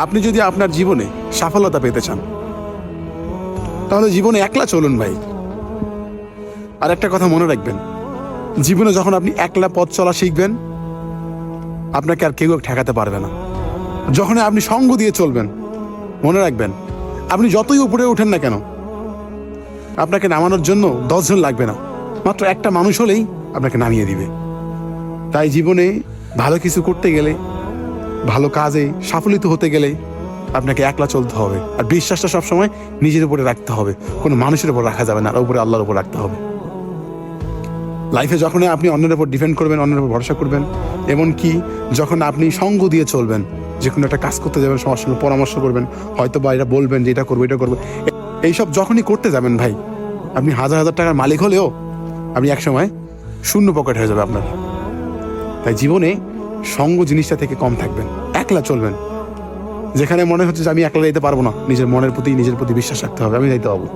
আপনি যদি আপনার জীবনে সফলতা পেতে চান তাহলে জীবনে একলা চলুন ভাই। আর একটা কথা মনে রাখবেন, জীবনে যখন আপনি একলা পথ চলা শিখবেন আপনাকে আর কেউ ঠেকাতে পারবে না। যখন আপনি সঙ্গ দিয়ে চলবেন মনে রাখবেন, আপনি যতই উপরে ওঠেন না কেন আপনাকে নামানোর জন্য 10 জন লাগবে না, মাত্র একটা মানুষ হলেই আপনাকে নামিয়ে দিবে। তাই জীবনে ভালো কিছু করতে গেলে, ভালো কাজে সাফল্য হতে গেলে আপনাকে একলা চলতে হবে। আর বিশ্বাসটা সবসময় নিজের উপরে রাখতে হবে, কোনো মানুষের উপর রাখা যাবে না, আর উপরে আল্লাহর উপর রাখতে হবে। লাইফে যখন আপনি অন্যের উপর ডিপেন্ড করবেন, অন্যের উপর ভরসা করবেন, এমনকি যখন আপনি সঙ্গ দিয়ে চলবেন, যে কোনো একটা কাজ করতে যাবেন সবার সঙ্গে পরামর্শ করবেন, হয়তো বা এটা বলবেন যে এটা করবো এটা করবো, এইসব যখনই করতে যাবেন ভাই, আপনি হাজার হাজার টাকার মালিক হলেও আপনি একসময় শূন্য পকেট হয়ে যাবে আপনার। তাই জীবনে সঙ্গ জিনিসটা থেকে কম থাকবেন, একলা চলবেন। যেখানে মনে হচ্ছে যে আমি একলা যেতে পারবো না, নিজের মনের প্রতি নিজের প্রতি বিশ্বাস রাখতে হবে, আমি যাইতে পারবো।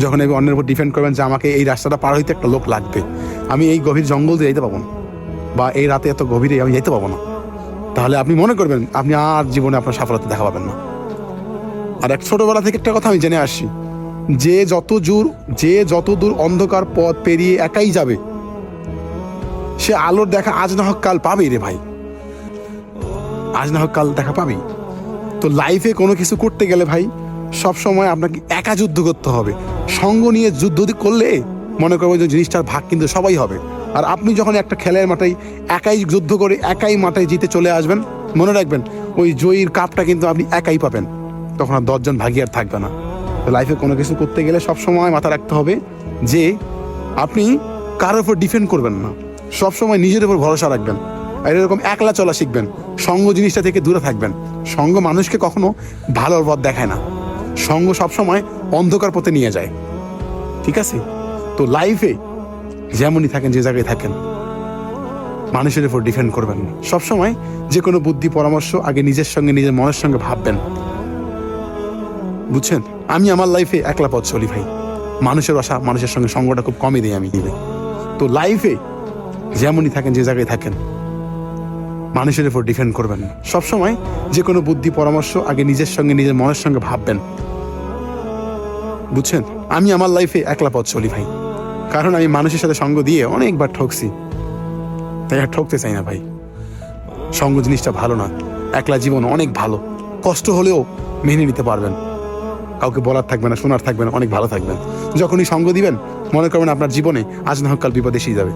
যখন আমি অন্যের উপর ডিপেন্ড করবেন যে আমাকে এই রাস্তাটা পার হইতে একটা লোক লাগবে, আমি এই গভীর জঙ্গল দিয়ে যেতে পারবো না, বা এই রাতে এত গভীরে আমি যেতে পারবো না, তাহলে আপনি মনে করবেন আপনি আর জীবনে আপনার সফলতা দেখা পাবেন না। আর এক ছোটবেলা থেকে একটা কথা আমি জেনে আসছি, যে যত দূর অন্ধকার পথ পেরিয়ে একাই যাবে সে আলোর দেখা আজ না হোক কাল পাবেই রে ভাই, আজ না হোক কাল দেখা পাবেই। তো লাইফে কোনো কিছু করতে গেলে ভাই সব সময় আপনাকে একা যুদ্ধ করতে হবে। সঙ্গ নিয়ে যুদ্ধ করলে মনে করবেন যে জিনিসটার ভাগ কিন্তু সবাই হবে। আর আপনি যখন একটা খেলার মাঠে একাই যুদ্ধ করে একাই মাঠে জিতে চলে আসবেন, মনে রাখবেন ওই জয়ীর কাপটা কিন্তু আপনি একাই পাবেন, তখন আর 10 জন ভাগী আর থাকবে না। তো লাইফে কোনো কিছু করতে গেলে সবসময় মাথা রাখতে হবে যে আপনি কারোর উপর ডিপেন্ড করবেন না, সবসময় নিজের উপর ভরসা রাখবেন। আর এরকম একলা চলা শিখবেন, সঙ্গ জিনিসটা থেকে দূরে থাকবেন। সঙ্গ মানুষকে কখনো ভালোর পথ দেখায় না, সঙ্গ সবসময় অন্ধকার পথে নিয়ে যায়। ঠিক আছে? তো লাইফে যেমনই থাকেন, যে জায়গায় থাকেন, মানুষের উপর ডিপেন্ড করবেন না। সবসময় যে কোনো বুদ্ধি পরামর্শ আগে নিজের সঙ্গে নিজের মনের সঙ্গে ভাববেন, বুঝছেন? আমি আমার লাইফে একলা পথ চলি ভাই, মানুষের আশা মানুষের সঙ্গে সঙ্গটা খুব কমই দিই আমি। তো লাইফে যেমনই থাকেন, যে জায়গায় থাকেন, মানুষের উপর ডিপেন্ড করবেন না। সবসময় যে কোনো বুদ্ধি পরামর্শ আগে নিজের সঙ্গে নিজের মনের সঙ্গে ভাববেন, বুঝছেন? আমি আমার লাইফে একলা পথ চলি ভাই, কারণ আমি মানুষের সাথে সঙ্গ দিয়ে অনেকবার ঠকছি, তাই আর ঠকতে চাই না ভাই। সঙ্গ জিনিসটা ভালো না, একলা জীবন অনেক ভালো, কষ্ট হলেও মেনে নিতে পারবেন, কাউকে বলার থাকবে না, শোনার থাকবে না, অনেক ভালো থাকবেন। যখনই সঙ্গ দিবেন মনে করবেন আপনার জীবনে আজ না হোক কাল বিপদ এসেই যাবে।